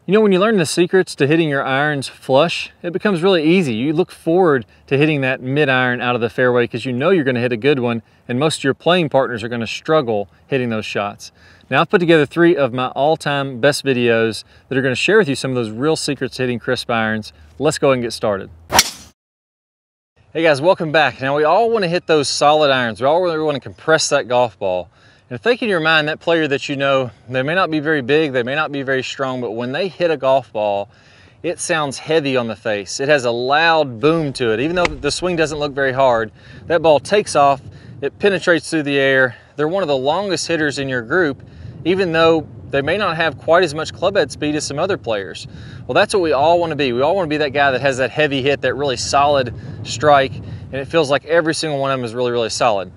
You know, when you learn the secrets to hitting your irons flush, it becomes really easy. You look forward to hitting that mid-iron out of the fairway because you know you're going to hit a good one, and most of your playing partners are going to struggle hitting those shots. Now, I've put together 3 of my all-time best videos that are going to share with you some of those real secrets to hitting crisp irons. Let's go ahead and get started. Hey guys, welcome back. Now, we all want to hit those solid irons. We all really want to compress that golf ball. And think in your mind, that player that you know, they may not be very big, they may not be very strong, but when they hit a golf ball, it sounds heavy on the face. It has a loud boom to it. Even though the swing doesn't look very hard, that ball takes off, it penetrates through the air. They're one of the longest hitters in your group, even though they may not have quite as much club head speed as some other players. Well, that's what we all want to be. We all want to be that guy that has that heavy hit, that really solid strike, and it feels like every single one of them is really, really solid.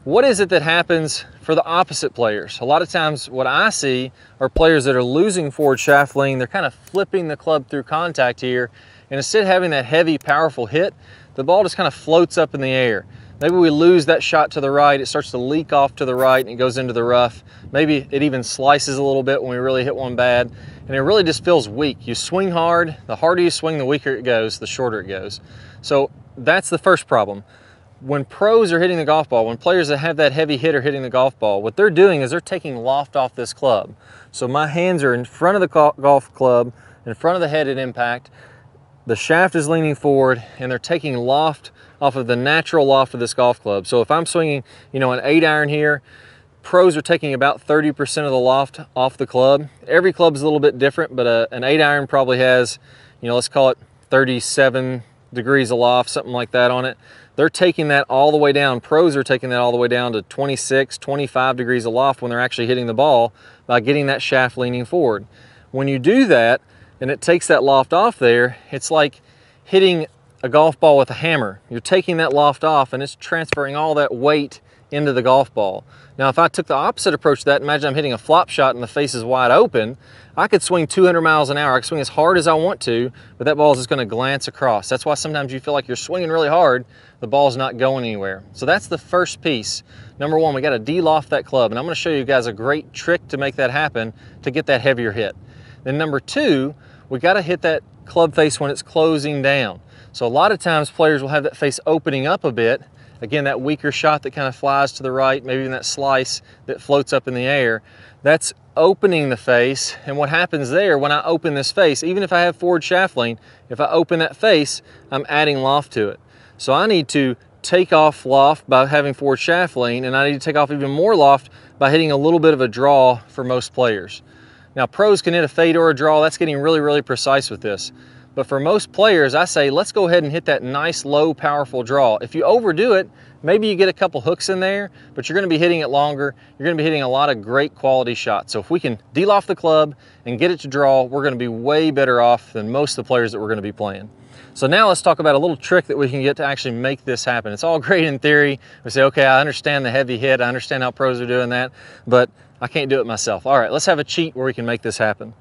What is it that happens for the opposite players? A lot of times what I see are players that are losing forward shaft lean. They're kind of flipping the club through contact here, and instead of having that heavy, powerful hit, the ball just kind of floats up in the air. Maybe we lose that shot to the right, it starts to leak off to the right and it goes into the rough. Maybe it even slices a little bit when we really hit one bad, and it really just feels weak. You swing hard, the harder you swing, the weaker it goes, the shorter it goes. So that's the first problem. When pros are hitting the golf ball, when players that have that heavy hit are hitting the golf ball, what they're doing is they're taking loft off this club. So my hands are in front of the golf club, in front of the head at impact. The shaft is leaning forward, and they're taking loft off of the natural loft of this golf club. So if I'm swinging, you know, an 8-iron here, pros are taking about 30% of the loft off the club. Every club's a little bit different, but an 8-iron probably has, you know, let's call it 37 degrees of loft, something like that on it. They're taking that all the way down. Pros are taking that all the way down to 26, 25 degrees of loft when they're actually hitting the ball by getting that shaft leaning forward. When you do that and it takes that loft off there, it's like hitting a golf ball with a hammer. You're taking that loft off and it's transferring all that weight into the golf ball. Now, if I took the opposite approach to that, imagine I'm hitting a flop shot and the face is wide open, I could swing 200 miles an hour. I could swing as hard as I want to, but that ball is just going to glance across. That's why sometimes you feel like you're swinging really hard, the ball's not going anywhere. So that's the first piece. Number one, we got to de-loft that club, and I'm going to show you guys a great trick to make that happen to get that heavier hit. Then number two, we got to hit that club face when it's closing down. So a lot of times players will have that face opening up a bit. Again, that weaker shot that kind of flies to the right, maybe even that slice that floats up in the air, that's opening the face. And what happens there, when I open this face, even if I have forward shaft lean, if I open that face, I'm adding loft to it. So I need to take off loft by having forward shaft lean, and I need to take off even more loft by hitting a little bit of a draw for most players. Now, pros can hit a fade or a draw. That's getting really, really precise with this. But for most players, I say, let's go ahead and hit that nice, low, powerful draw. If you overdo it, maybe you get a couple hooks in there, but you're going to be hitting it longer. You're going to be hitting a lot of great quality shots. So if we can de-loft the club and get it to draw, we're going to be way better off than most of the players that we're going to be playing. So now let's talk about a little trick that we can get to actually make this happen. It's all great in theory. We say, okay, I understand the heavy hit. I understand how pros are doing that, but I can't do it myself. All right, let's have a cheat where we can make this happen.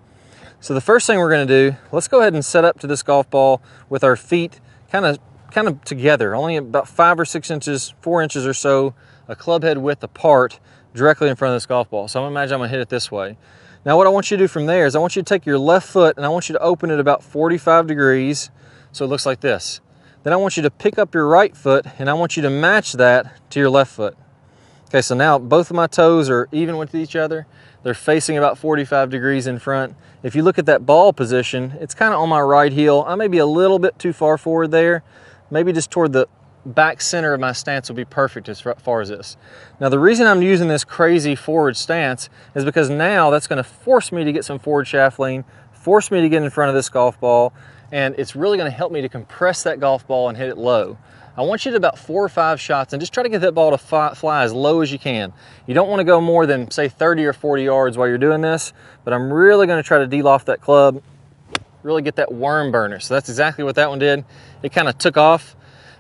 So the first thing we're going to do, let's go ahead and set up to this golf ball with our feet kind of together, only about 5 or 6 inches, 4 inches or so, a club head width apart directly in front of this golf ball. So I'm going to imagine I'm going to hit it this way. Now what I want you to do from there is I want you to take your left foot and I want you to open it about 45 degrees so it looks like this. Then I want you to pick up your right foot and I want you to match that to your left foot. Okay, so now both of my toes are even with each other. They're facing about 45 degrees in front. If you look at that ball position, it's kind of on my right heel. I may be a little bit too far forward there. Maybe just toward the back center of my stance will be perfect as far as this. Now the reason I'm using this crazy forward stance is because now that's going to force me to get some forward shaft lean, force me to get in front of this golf ball, and it's really going to help me to compress that golf ball and hit it low. I want you to about 4 or 5 shots and just try to get that ball to fly as low as you can. You don't want to go more than, say, 30 or 40 yards while you're doing this, but I'm really going to try to de-loft that club, really get that worm burner. So that's exactly what that one did. It kind of took off,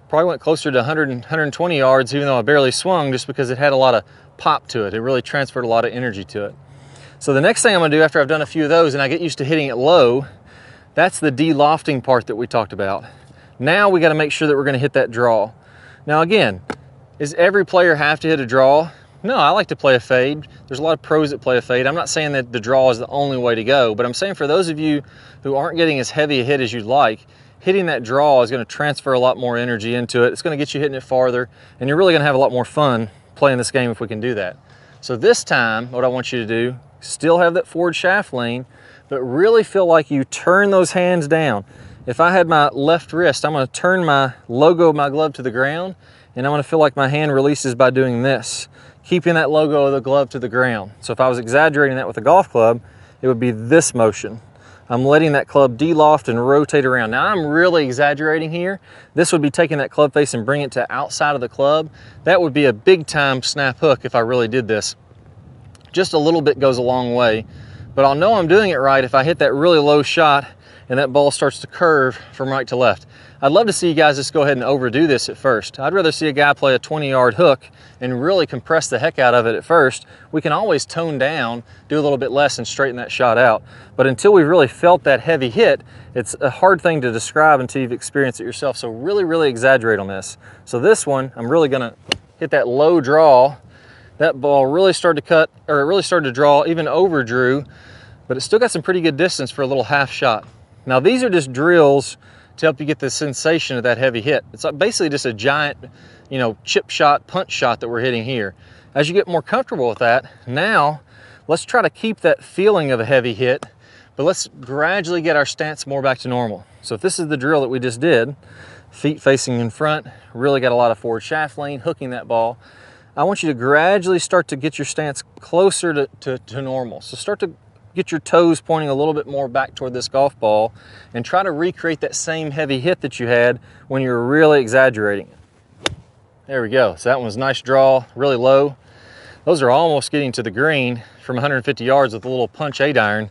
probably went closer to 100 and 120 yards, even though I barely swung, just because it had a lot of pop to it. It really transferred a lot of energy to it. So the next thing I'm going to do after I've done a few of those and I get used to hitting it low, that's the de-lofting part that we talked about. Now we got to make sure that we're going to hit that draw. Now again, does every player have to hit a draw? No, I like to play a fade. There's a lot of pros that play a fade. I'm not saying that the draw is the only way to go, but I'm saying for those of you who aren't getting as heavy a hit as you'd like, hitting that draw is going to transfer a lot more energy into it. It's going to get you hitting it farther, and you're really going to have a lot more fun playing this game if we can do that. So this time, what I want you to do, still have that forward shaft lean, but really feel like you turn those hands down. If I had my left wrist, I'm going to turn my logo of my glove to the ground, and I'm going to feel like my hand releases by doing this, keeping that logo of the glove to the ground. So if I was exaggerating that with a golf club, it would be this motion. I'm letting that club de-loft and rotate around. Now I'm really exaggerating here. This would be taking that club face and bringing it to outside of the club. That would be a big time snap hook if I really did this. Just a little bit goes a long way, but I'll know I'm doing it right if I hit that really low shot and that ball starts to curve from right to left. I'd love to see you guys just go ahead and overdo this at first. I'd rather see a guy play a 20-yard hook and really compress the heck out of it at first. We can always tone down, do a little bit less, and straighten that shot out. But until we've really felt that heavy hit, it's a hard thing to describe until you've experienced it yourself. So really exaggerate on this. So this one, I'm really gonna hit that low draw. That ball really started to cut, or it really started to draw, even over drew, but it still got some pretty good distance for a little half shot. Now these are just drills to help you get the sensation of that heavy hit. It's basically just a giant, chip shot, punch shot that we're hitting here. As you get more comfortable with that, now let's try to keep that feeling of a heavy hit, but let's gradually get our stance more back to normal. So if this is the drill that we just did, feet facing in front, really got a lot of forward shaft lean, hooking that ball. I want you to gradually start to get your stance closer to normal. So start to get your toes pointing a little bit more back toward this golf ball and try to recreate that same heavy hit that you had when you were really exaggerating it. There we go. So that one was a nice draw, really low. Those are almost getting to the green from 150 yards with a little punch 8-iron.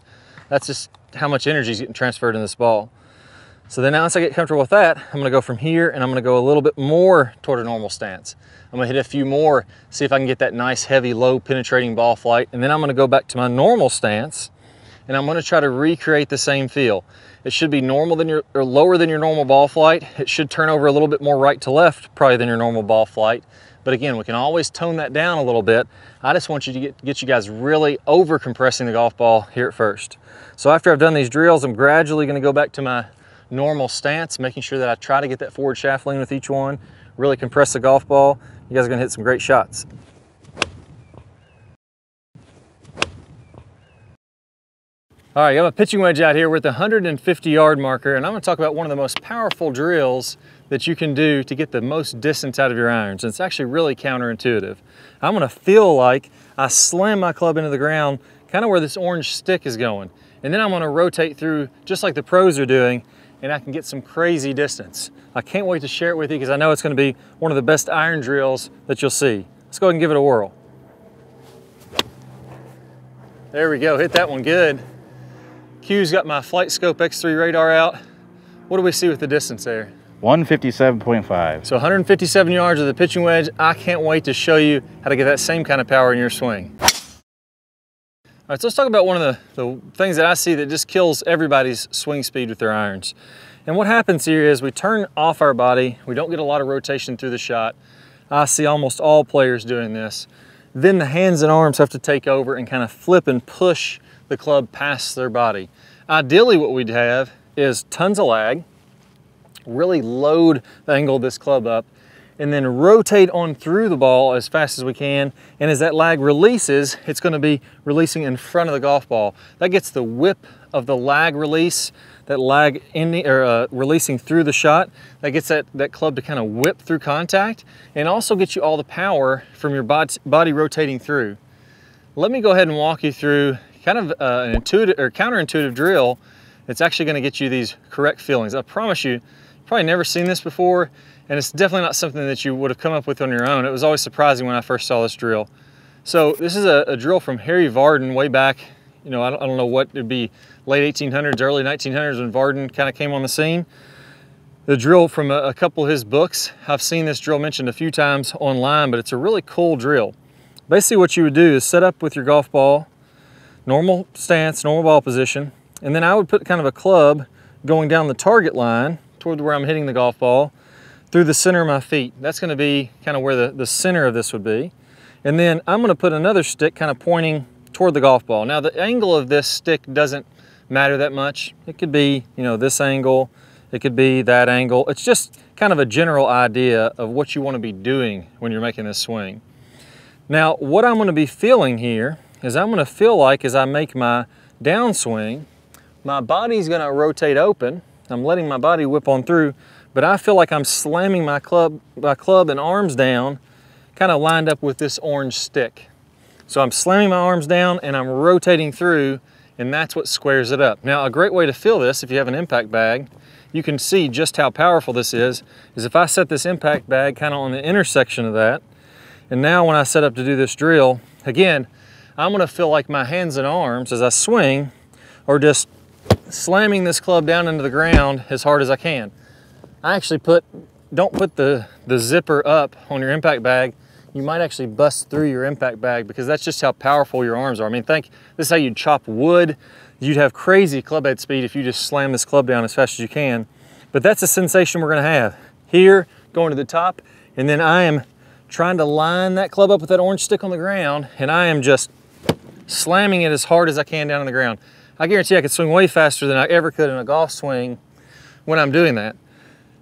That's just how much energy is getting transferred in this ball. So then now once I get comfortable with that, I'm gonna go from here and I'm gonna go a little bit more toward a normal stance. I'm gonna hit a few more, see if I can get that nice, heavy, low penetrating ball flight. And then I'm gonna go back to my normal stance and I'm gonna try to recreate the same feel. It should be lower than your normal ball flight. It should turn over a little bit more right to left probably than your normal ball flight. But again, we can always tone that down a little bit. I just want you to get you guys really over compressing the golf ball here at first. So after I've done these drills, I'm gradually gonna go back to my normal stance, making sure that I try to get that forward shaft lean with each one, really compress the golf ball. You guys are gonna hit some great shots. All right, I got my pitching wedge out here with the 150-yard marker, and I'm gonna talk about one of the most powerful drills that you can do to get the most distance out of your irons. And it's actually really counterintuitive. I'm gonna feel like I slam my club into the ground, kind of where this orange stick is going. And then I'm gonna rotate through just like the pros are doing, and I can get some crazy distance. I can't wait to share it with you because I know it's gonna be one of the best iron drills that you'll see. Let's go ahead and give it a whirl. There we go, hit that one good. Q's got my Flight Scope X3 radar out. What do we see with the distance there? 157.5. So 157 yards of the pitching wedge. I can't wait to show you how to get that same kind of power in your swing. All right, so let's talk about one of the things that I see that just kills everybody's swing speed with their irons. And what happens here is we turn off our body. We don't get a lot of rotation through the shot. I see almost all players doing this. Then the hands and arms have to take over and kind of flip and push the club past their body. Ideally what we'd have is tons of lag, really load the angle of this club up, and then rotate on through the ball as fast as we can. And as that lag releases, it's gonna be releasing in front of the golf ball. That gets the whip of the lag release, that lag releasing through the shot. That gets that club to kind of whip through contact and also gets you all the power from your body rotating through. Let me go ahead and walk you through kind of an intuitive or counterintuitive drill that's actually going to get you these correct feelings. I promise you, you've probably never seen this before, and it's definitely not something that you would have come up with on your own. It was always surprising when I first saw this drill. So this is a drill from Harry Vardon way back, I don't know what it'd be, late 1800s, early 1900s when Vardon kind of came on the scene. The drill from a couple of his books. I've seen this drill mentioned a few times online, but it's a really cool drill. Basically what you would do is set up with your golf ball, normal stance, normal ball position, and then I would put kind of a club going down the target line toward where I'm hitting the golf ball through the center of my feet. That's going to be kind of where the center of this would be. And then I'm gonna put another stick kind of pointing toward the golf ball. Now the angle of this stick doesn't matter that much. It could be, you know, this angle, it could be that angle. It's just kind of a general idea of what you want to be doing when you're making this swing. Now, what I'm going to be feeling here is I'm going to feel like as I make my downswing, my body's going to rotate open. I'm letting my body whip on through, but I feel like I'm slamming my club and arms down, kind of lined up with this orange stick. So I'm slamming my arms down and I'm rotating through, and that's what squares it up. Now, a great way to feel this, if you have an impact bag, you can see just how powerful this is if I set this impact bag kind of on the intersection of that, and now when I set up to do this drill, again, I'm gonna feel like my hands and arms as I swing are just slamming this club down into the ground as hard as I can. I actually don't put the zipper up on your impact bag. You might actually bust through your impact bag because that's just how powerful your arms are. I mean, this is how you'd chop wood. You'd have crazy club head speed if you just slam this club down as fast as you can. But that's the sensation we're gonna have. Here, going to the top, and then I am trying to line that club up with that orange stick on the ground, and I am just slamming it as hard as I can down on the ground. I guarantee I could swing way faster than I ever could in a golf swing when I'm doing that.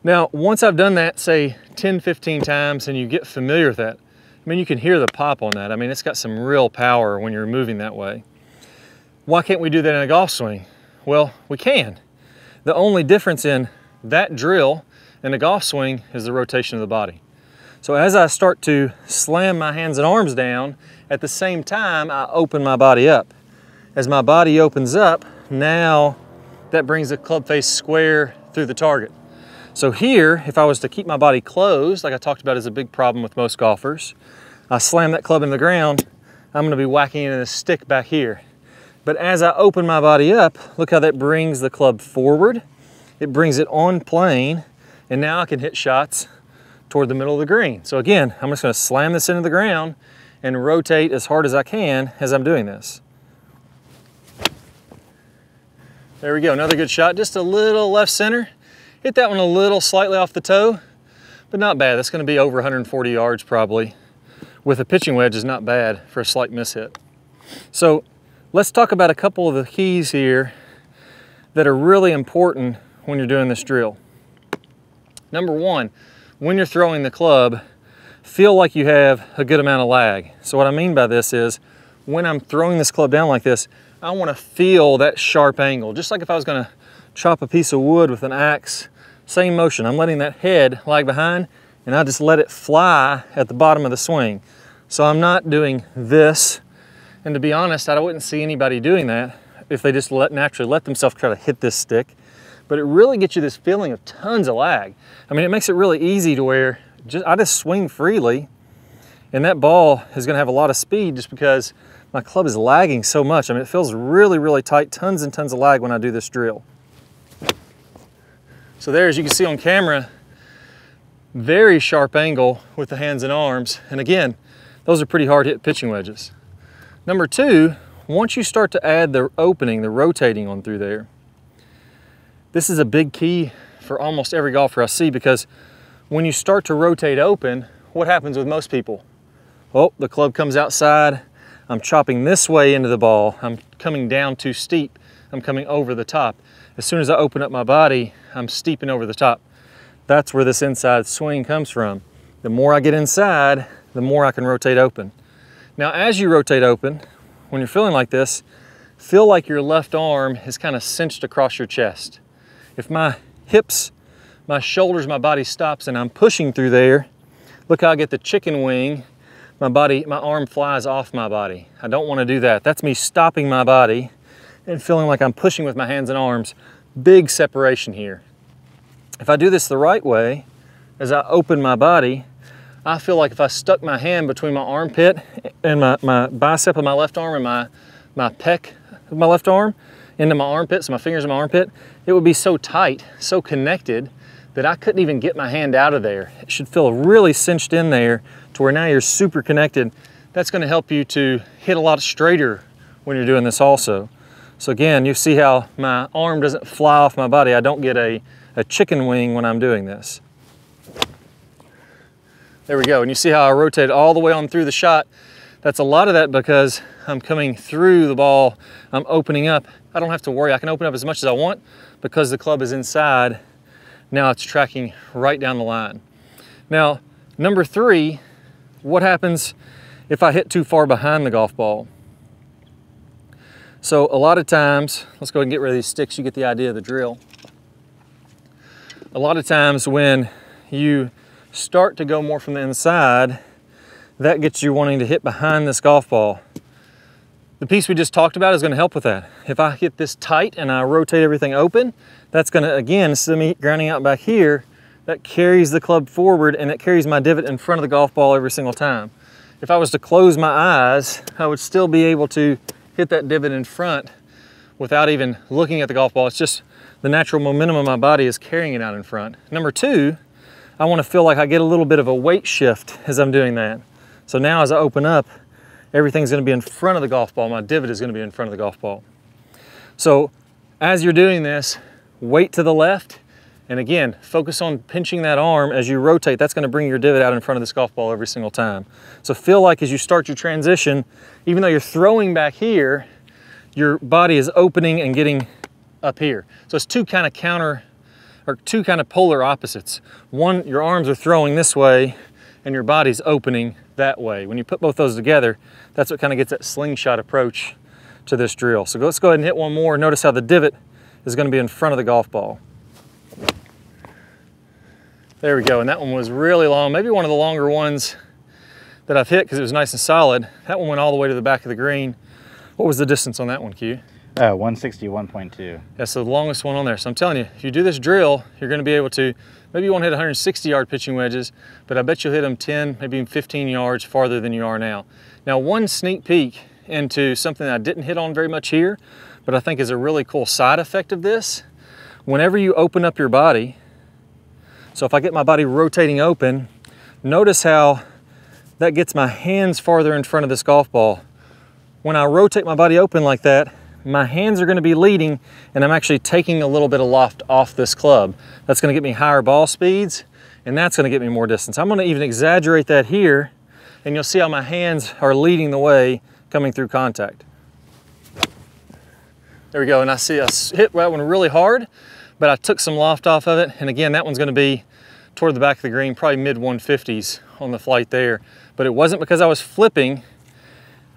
Now, once I've done that, say 10, 15 times, and you get familiar with that, I mean, you can hear the pop on that. I mean, it's got some real power when you're moving that way. Why can't we do that in a golf swing? Well, we can. The only difference in that drill and a golf swing is the rotation of the body. So as I start to slam my hands and arms down, at the same time, I open my body up. As my body opens up, now that brings the club face square through the target. So here, if I was to keep my body closed, like I talked about is a big problem with most golfers, I slam that club in the ground, I'm gonna be whacking into the stick back here. But as I open my body up, look how that brings the club forward. It brings it on plane, and now I can hit shots toward the middle of the green. So again, I'm just gonna slam this into the ground and rotate as hard as I can as I'm doing this. There we go, another good shot, just a little left center. Hit that one a little slightly off the toe, but not bad. That's gonna be over 140 yards probably. With a pitching wedge is not bad for a slight mishit. So let's talk about a couple of the keys here that are really important when you're doing this drill. Number one, when you're throwing the club, feel like you have a good amount of lag. So what I mean by this is, when I'm throwing this club down like this, I wanna feel that sharp angle. Just like if I was gonna chop a piece of wood with an axe, same motion. I'm letting that head lag behind, and I just let it fly at the bottom of the swing. So I'm not doing this, and to be honest, I wouldn't see anybody doing that if they just naturally let themselves try to hit this stick. But it really gets you this feeling of tons of lag. I mean, it makes it really easy to where I just swing freely, and that ball is gonna have a lot of speed just because my club is lagging so much. I mean, it feels really, really tight, tons and tons of lag when I do this drill. So there, as you can see on camera, very sharp angle with the hands and arms. And again, those are pretty hard hit pitching wedges. Number two, once you start to add the opening, the rotating on through there, this is a big key for almost every golfer I see, because when you start to rotate open, what happens with most people? Oh, the club comes outside, I'm chopping this way into the ball, I'm coming down too steep, I'm coming over the top. As soon as I open up my body, I'm steeping over the top. That's where this inside swing comes from. The more I get inside, the more I can rotate open. Now, as you rotate open, when you're feeling like this, feel like your left arm is kind of cinched across your chest. If my hips, my shoulders, my body stops and I'm pushing through there, look how I get the chicken wing. My arm flies off my body. I don't want to do that. That's me stopping my body and feeling like I'm pushing with my hands and arms. Big separation here. If I do this the right way, as I open my body, I feel like if I stuck my hand between my armpit and my bicep of my left arm and my pec of my left arm into my armpit, so my fingers in my armpit, it would be so tight, so connected, that I couldn't even get my hand out of there. It should feel really cinched in there to where now you're super connected. That's gonna help you to hit a lot straighter when you're doing this also. So again, you see how my arm doesn't fly off my body. I don't get a chicken wing when I'm doing this. There we go. And you see how I rotated all the way on through the shot. That's a lot of that because I'm coming through the ball. I'm opening up. I don't have to worry. I can open up as much as I want because the club is inside. Now it's tracking right down the line. Now, number 3, what happens if I hit too far behind the golf ball? So a lot of times, let's go ahead and get rid of these sticks. You get the idea of the drill. A lot of times when you start to go more from the inside, that gets you wanting to hit behind this golf ball. The piece we just talked about is going to help with that. If I get this tight and I rotate everything open, that's going to, again, instead of me grounding out back here, that carries the club forward and it carries my divot in front of the golf ball every single time. If I was to close my eyes, I would still be able to hit that divot in front without even looking at the golf ball. It's just the natural momentum of my body is carrying it out in front. Number 2, I want to feel like I get a little bit of a weight shift as I'm doing that. So now as I open up, everything's going to be in front of the golf ball. My divot is going to be in front of the golf ball. So as you're doing this, weight to the left, and again, focus on pinching that arm as you rotate. That's going to bring your divot out in front of this golf ball every single time. So feel like as you start your transition, even though you're throwing back here, your body is opening and getting up here. So it's two kind of polar opposites. One, your arms are throwing this way and your body's opening that way. When you put both those together, that's what kind of gets that slingshot approach to this drill. So let's go ahead and hit one more. Notice how the divot is going to be in front of the golf ball. There we go, and that one was really long, maybe one of the longer ones that I've hit because it was nice and solid. That one went all the way to the back of the green. What was the distance on that one, Q? 161.2. That's the longest one on there. So I'm telling you, if you do this drill, you're going to be able to, maybe you won't hit 160-yard pitching wedges, but I bet you'll hit them 10, maybe even 15 yards farther than you are now. Now, one sneak peek into something that I didn't hit on very much here, but I think is a really cool side effect of this. Whenever you open up your body, so if I get my body rotating open, notice how that gets my hands farther in front of this golf ball. When I rotate my body open like that, my hands are going to be leading and I'm actually taking a little bit of loft off this club. That's going to get me higher ball speeds and that's going to get me more distance. I'm going to even exaggerate that here and you'll see how my hands are leading the way coming through contact. There we go, and I see I hit that one really hard, but I took some loft off of it, and again, that one's going to be toward the back of the green, probably mid 150s on the flight there. But it wasn't because I was flipping.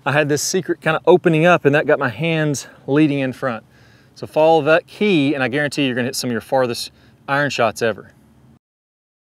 I had this secret kind of opening up, and that got my hands leading in front. So follow that key, and I guarantee you're going to hit some of your farthest iron shots ever.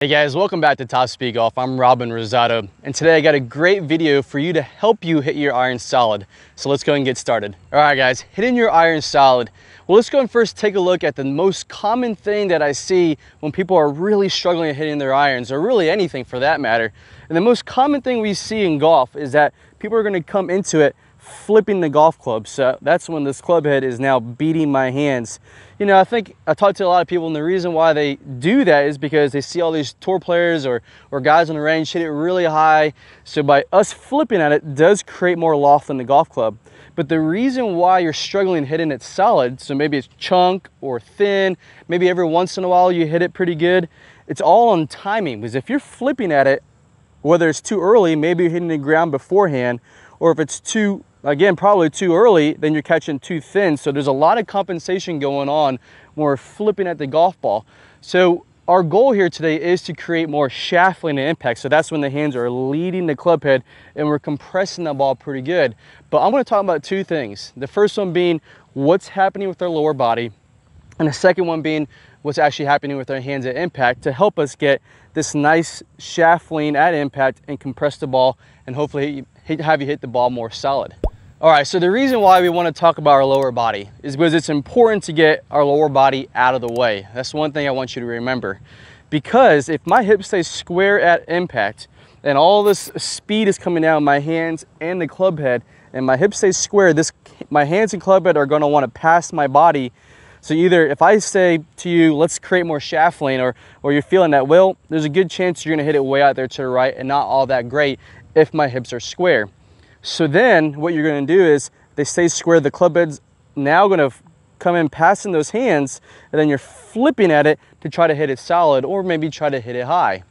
Hey guys, welcome back to Top Speed Golf. I'm Robin Rosado, and today I got a great video for you to help you hit your iron solid. So let's go and get started. All right guys, hitting your iron solid. Well, let's go and first take a look at the most common thing that I see when people are really struggling at hitting their irons, or really anything for that matter. And the most common thing we see in golf is that people are going to come into it flipping the golf club. So that's when this club head is now beating my hands. You know, I think I talked to a lot of people, and the reason why they do that is because they see all these tour players or guys on the range hit it really high. So by us flipping at it does create more loft in the golf club. But the reason why you're struggling hitting it solid, so maybe it's chunk or thin, maybe every once in a while you hit it pretty good, it's all on timing. Because if you're flipping at it, whether it's too early, maybe you're hitting the ground beforehand, or if it's too, again, probably too early, then you're catching too thin. So there's a lot of compensation going on when we're flipping at the golf ball. So our goal here today is to create more shaft lane and impact. So that's when the hands are leading the club head and we're compressing the ball pretty good. But I'm going to talk about two things. The first one being what's happening with our lower body, and the second one being what's actually happening with our hands at impact to help us get this nice shaft lean at impact and compress the ball and hopefully have you hit the ball more solid. All right, so the reason why we want to talk about our lower body is because it's important to get our lower body out of the way. That's one thing I want you to remember. Because if my hip stays square at impact and all this speed is coming down my hands and the club head, and my hip stays square, my hands and club head are going to want to pass my body. So either if I say to you, let's create more shaft lane, or you're feeling that, well, there's a good chance you're going to hit it way out there to the right and not all that great if my hips are square. So then what you're going to do is they stay square, the club head's now going to come in passing those hands, and then you're flipping at it to try to hit it solid or maybe try to hit it high.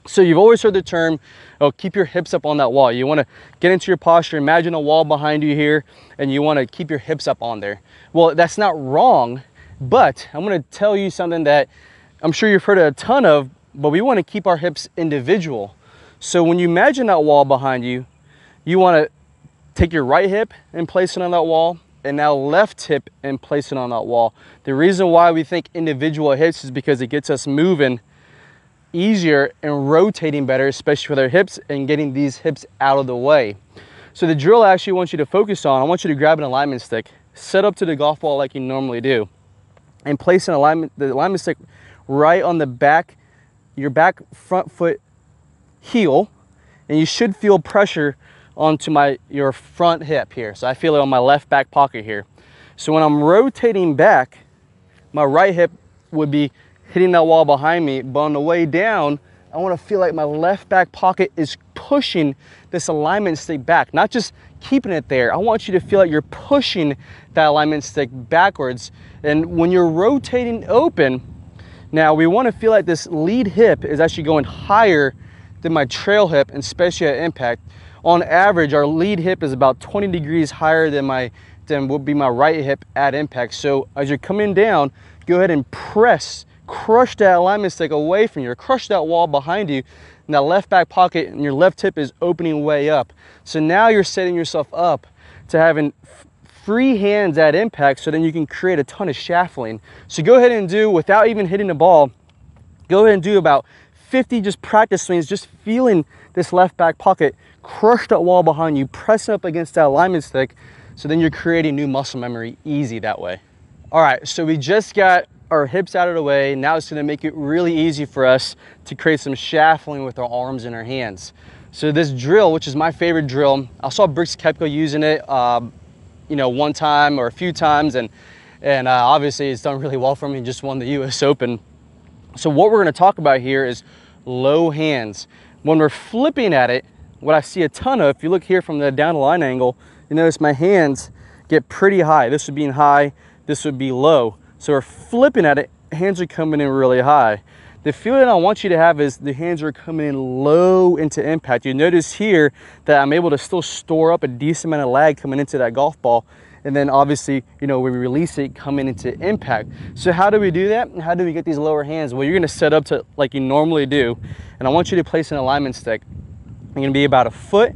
So you've always heard the term, oh, keep your hips up on that wall. You want to get into your posture, imagine a wall behind you here, and you want to keep your hips up on there. Well, that's not wrong, but I'm going to tell you something that I'm sure you've heard a ton of, but we want to keep our hips individual. So when you imagine that wall behind you, you want to take your right hip and place it on that wall, and now left hip and place it on that wall. The reason why we think individual hips is because it gets us moving easier and rotating better, especially with our hips, and getting these hips out of the way. So the drill I actually want you to focus on, I want you to grab an alignment stick, set up to the golf ball like you normally do, and place the alignment stick right on the back, your back front foot heel, and you should feel pressure onto your front hip here. So I feel it on my left back pocket here. So when I'm rotating back, my right hip would be hitting that wall behind me, but on the way down, I want to feel like my left back pocket is pushing this alignment stick back, not just keeping it there. I want you to feel like you're pushing that alignment stick backwards. And when you're rotating open, now we want to feel like this lead hip is actually going higher than my trail hip, and especially at impact. On average, our lead hip is about 20 degrees higher than would be my right hip at impact. So as you're coming down, go ahead and crush that alignment stick away from you, crush that wall behind you, and that left back pocket and your left hip is opening way up. So now you're setting yourself up to having free hands at impact, so then you can create a ton of shaft lean. So go ahead and do, without even hitting the ball, go ahead and do about 50 just practice swings, just feeling this left back pocket, crush that wall behind you, press up against that alignment stick, so then you're creating new muscle memory easy that way. All right, so we just got our hips out of the way. Now it's gonna make it really easy for us to create some shaft lean with our arms and our hands. So this drill, which is my favorite drill, I saw Brooks Koepka using it, one time or a few times, and obviously it's done really well for me. He just won the US Open. So what we're gonna talk about here is low hands. When we're flipping at it, what I see a ton of, if you look here from the down the line angle, you notice my hands get pretty high. This would be high, this would be low. So we're flipping at it, hands are coming in really high. The feeling I want you to have is the hands are coming in low into impact. You notice here that I'm able to still store up a decent amount of lag coming into that golf ball. And then obviously, we release it coming into impact. So how do we do that? How do we get these lower hands? Well, you're gonna set up to like you normally do. And I want you to place an alignment stick. You're gonna be about a foot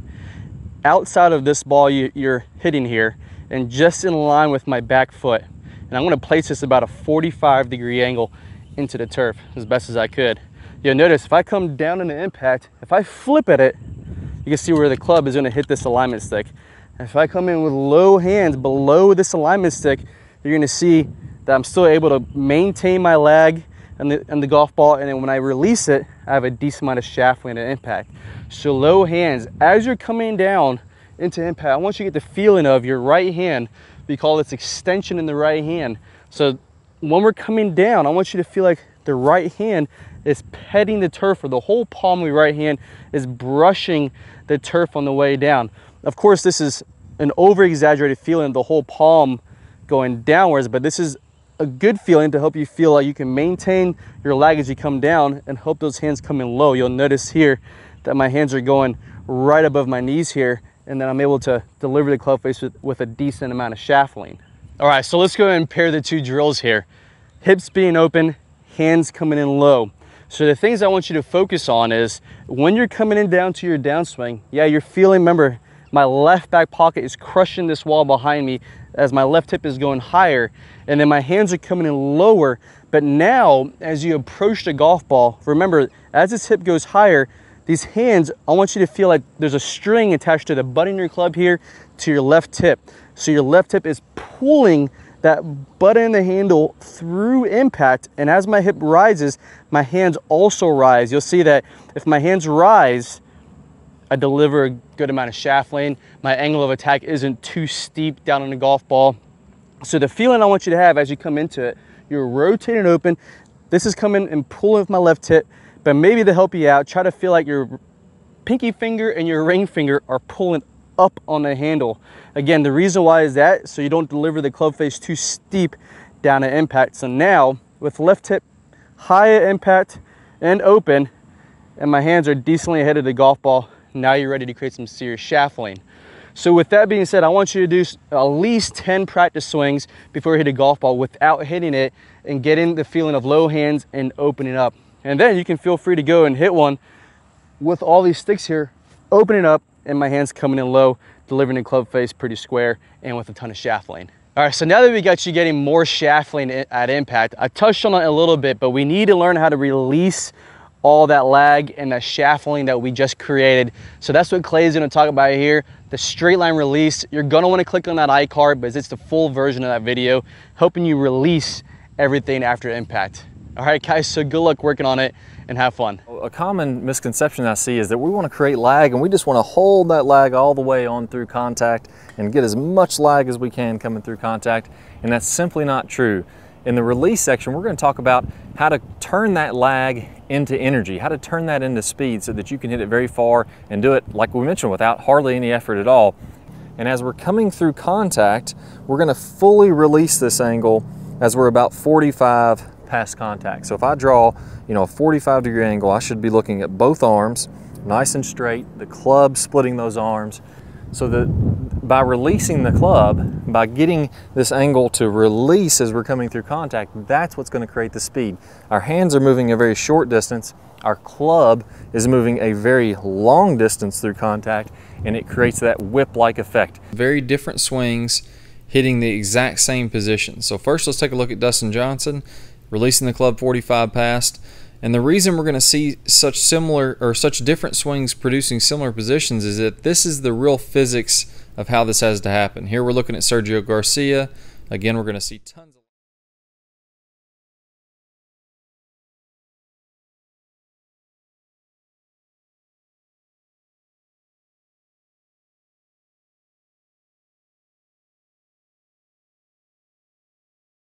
outside of this ball you're hitting here, and just in line with my back foot. And I'm gonna place this about a 45-degree angle into the turf as best as I could. You'll notice if I come down in the impact, if I flip at it, you can see where the club is gonna hit this alignment stick. And if I come in with low hands below this alignment stick, you're gonna see that I'm still able to maintain my lag and the golf ball, and then when I release it, I have a decent amount of shaft lean at impact. So low hands, as you're coming down into impact, I want you to get the feeling of your right hand. We call this extension in the right hand. So when we're coming down, I want you to feel like the right hand is petting the turf, or the whole palm of your right hand is brushing the turf on the way down. Of course, this is an over-exaggerated feeling, the whole palm going downwards, but this is a good feeling to help you feel like you can maintain your lag as you come down and help those hands come in low. You'll notice here that my hands are going right above my knees here, and then I'm able to deliver the club face with a decent amount of shaft lean. All right, so let's go ahead and pair the two drills here. Hips being open, hands coming in low. So the things I want you to focus on is when you're coming in down to your downswing, yeah, you're feeling, remember, my left back pocket is crushing this wall behind me as my left hip is going higher, and then my hands are coming in lower. But now, as you approach the golf ball, remember, as this hip goes higher, these hands, I want you to feel like there's a string attached to the butt in your club here to your left hip. So your left hip is pulling that butt end of the handle through impact, and as my hip rises, my hands also rise. You'll see that if my hands rise, I deliver a good amount of shaft lean. My angle of attack isn't too steep down on the golf ball. So the feeling I want you to have as you come into it, you're rotating open. This is coming and pulling with my left hip, but maybe to help you out, try to feel like your pinky finger and your ring finger are pulling up on the handle. Again, the reason why is that so you don't deliver the club face too steep down at impact. So now with left hip high at impact and open, and my hands are decently ahead of the golf ball. Now you're ready to create some serious shaft lean. So with that being said, I want you to do at least 10 practice swings before you hit a golf ball without hitting it, and getting the feeling of low hands and opening up. And then you can feel free to go and hit one with all these sticks here, opening up, and my hands coming in low, delivering the club face pretty square and with a ton of shaft lean. All right, so now that we got you getting more shaft lean at impact, I touched on it a little bit, but we need to learn how to release all that lag and that shaft lean that we just created. So that's what Clay's gonna talk about here, the straight line release. You're gonna wanna click on that iCard, but it's the full version of that video, helping you release everything after impact. All right, guys, so good luck working on it and have fun. A common misconception I see is that we want to create lag and we just want to hold that lag all the way on through contact and get as much lag as we can coming through contact, and that's simply not true. In the release section, we're going to talk about how to turn that lag into energy, how to turn that into speed so that you can hit it very far and do it, like we mentioned, without hardly any effort at all. And as we're coming through contact, we're going to fully release this angle as we're about 45 past contact. So if I draw, a 45-degree angle, I should be looking at both arms, nice and straight, the club splitting those arms, so that by releasing the club, by getting this angle to release as we're coming through contact, that's what's going to create the speed. Our hands are moving a very short distance, our club is moving a very long distance through contact, and it creates that whip-like effect. Very different swings, hitting the exact same position. So first, let's take a look at Dustin Johnson, releasing the club 45 past. And the reason we're going to see such different swings producing similar positions is that this is the real physics of how this has to happen. Here we're looking at Sergio Garcia. Again, we're going to see tons